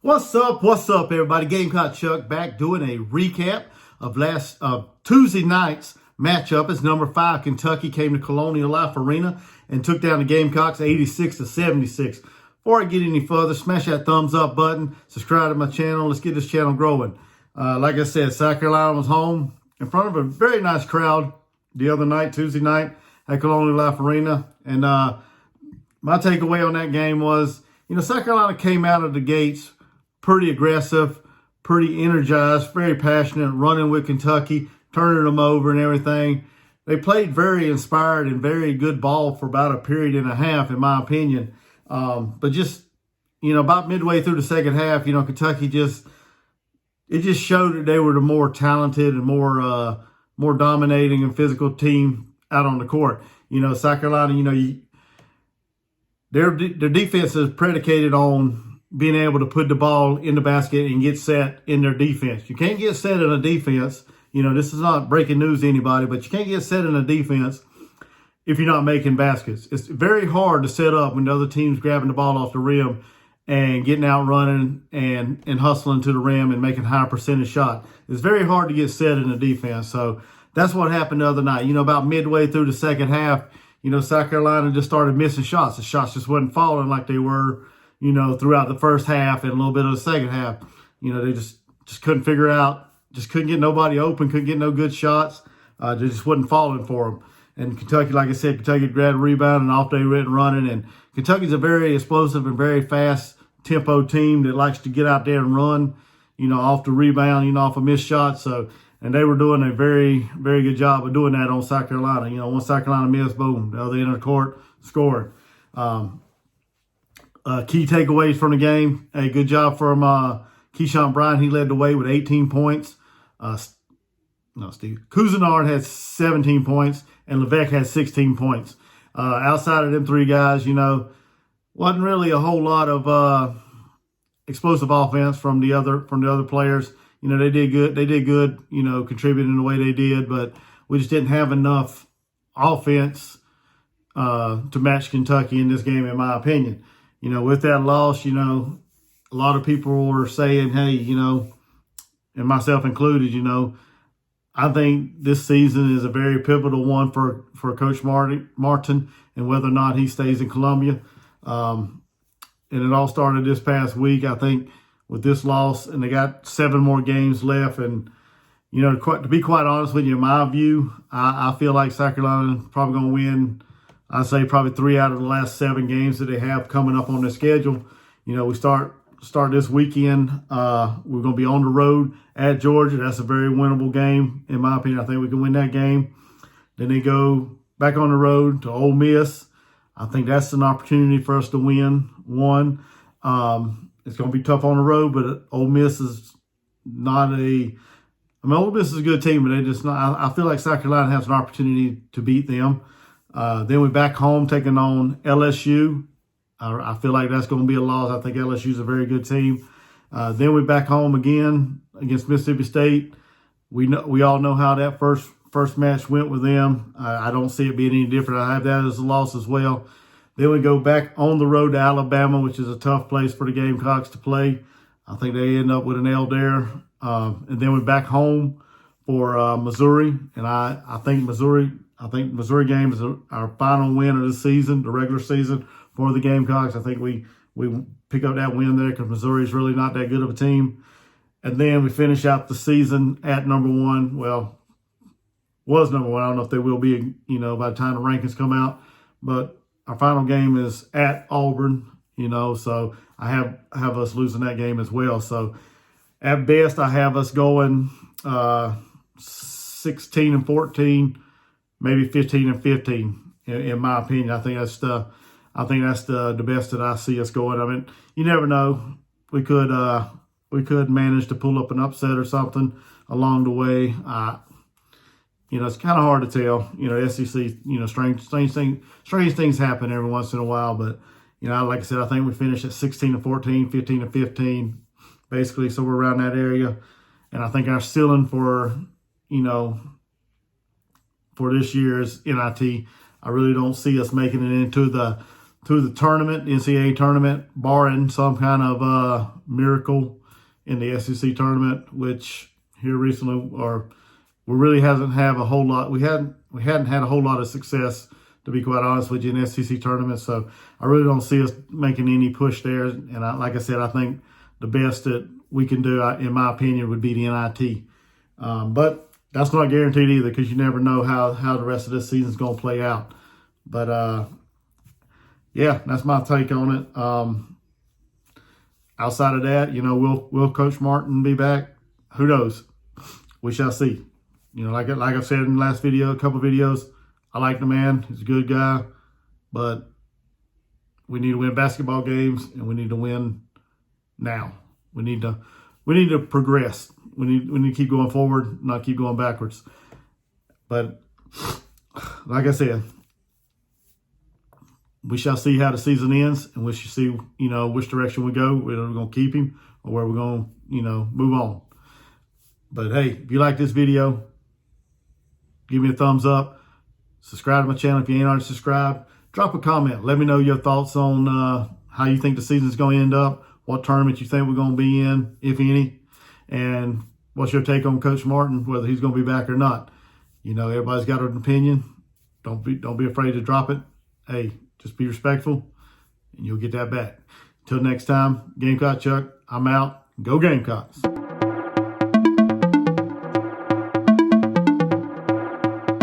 What's up, everybody? Gamecock Chuck back doing a recap of last Tuesday night's matchup as number 5 Kentucky came to Colonial Life Arena and took down the Gamecocks 86-76. Before I get any further, smash that thumbs up button, subscribe to my channel. Let's get this channel growing. Like I said, South Carolina was home in front of a very nice crowd the other night, Tuesday night at Colonial Life Arena. And my takeaway on that game was, South Carolina came out of the gates pretty aggressive, pretty energized, very passionate, running with Kentucky, turning them over and everything. They played very inspired and very good ball for about a period and a half, in my opinion. But just, about midway through the second half, Kentucky just showed that they were the more talented and more dominating and physical team out on the court. South Carolina, their defense is predicated on being able to put the ball in the basket and get set in their defense. You can't get set in a defense. This is not breaking news to anybody, but you can't get set in a defense if you're not making baskets. It's very hard to set up when the other team's grabbing the ball off the rim and getting out running and hustling to the rim and making high percentage shots. It's very hard to get set in the defense. So that's what happened the other night. About midway through the second half, South Carolina just started missing shots. The shots just wasn't falling like they were, throughout the first half and a little bit of the second half. They just couldn't figure out, just couldn't get nobody open, couldn't get no good shots. They just wasn't falling for them. And Kentucky, like I said, Kentucky grabbed a rebound and off they went running. And Kentucky's a very explosive and very fast tempo team that likes to get out there and run, off the rebound, off a missed shot. So, and they were doing a very, very good job of doing that on South Carolina. Once South Carolina missed, boom, the other end of the court scored. Key takeaways from the game. A good job from Keyshawn Bryant. He led the way with 18 points. Cousinard had 17 points, and Levesque had 16 points. Outside of them three guys, wasn't really a whole lot of explosive offense from the other players. They did good. They did good. Contributing the way they did, but we just didn't have enough offense to match Kentucky in this game, in my opinion. With that loss, a lot of people were saying, hey, and myself included, I think this season is a very pivotal one for Coach Martin and whether or not he stays in Columbia. And it all started this past week, I think, with this loss, and they got 7 more games left. And, to be quite honest with you, in my view, I feel like South Carolina is probably going to win, I'd say probably 3 out of the last 7 games that they have coming up on their schedule. We start this weekend. We're going to be on the road at Georgia. That's a very winnable game, in my opinion. I think we can win that game. Then they go back on the road to Ole Miss. I think that's an opportunity for us to win one. It's going to be tough on the road, but Ole Miss is not Ole Miss is a good team, but they just not. I feel like South Carolina has an opportunity to beat them. Then we're back home taking on LSU. I feel like that's going to be a loss. I think LSU is a very good team. Then we're back home again against Mississippi State. We all know how that first match went with them. I don't see it being any different. I have that as a loss as well. Then we go back on the road to Alabama, which is a tough place for the Gamecocks to play. I think they end up with an L there. And then we're back home for Missouri. And I think Missouri game is our final win of the season, the regular season for the Gamecocks. I think we pick up that win there because Missouri is really not that good of a team. And then we finish out the season at number 1. Well, was number 1. I don't know if they will be, by the time the rankings come out. But our final game is at Auburn, so I have us losing that game as well. So at best, I have us going 16-14, maybe 15-15, in my opinion. I think that's the best that I see us going. I mean, you never know. We could manage to pull up an upset or something along the way. It's kind of hard to tell. SEC, strange things happen every once in a while. But, like I said, I think we finished at 16-14, 15-15, basically. So we're around that area. And I think our ceiling for this year's NIT, I really don't see us making it into the through the tournament, NCAA tournament, barring some kind of miracle in the SEC tournament, which here recently, or we really hasn't have a whole lot. We hadn't had a whole lot of success, to be quite honest with you, in SEC tournament. So I really don't see us making any push there. And like I said, I think the best that we can do, in my opinion, would be the NIT. But that's not guaranteed either, because you never know how the rest of this season is going to play out. But yeah, that's my take on it. Outside of that, will Coach Martin be back? Who knows? We shall see. Like I said in the last video, a couple videos, I like the man. He's a good guy, but we need to win basketball games, and we need to win now. We need to progress. We need to keep going forward, not keep going backwards. But like I said, we shall see how the season ends, and we shall see, which direction we go. Whether we're going to keep him or where we're going to, move on. But hey, if you like this video, give me a thumbs up. Subscribe to my channel if you ain't already subscribed. Drop a comment. Let me know your thoughts on how you think the season's going to end up, what tournament you think we're going to be in, if any, and what's your take on Coach Martin, whether he's going to be back or not. Everybody's got an opinion. Don't be afraid to drop it. Hey, just be respectful, and you'll get that back. Until next time, Gamecock Chuck, I'm out. Go Gamecocks.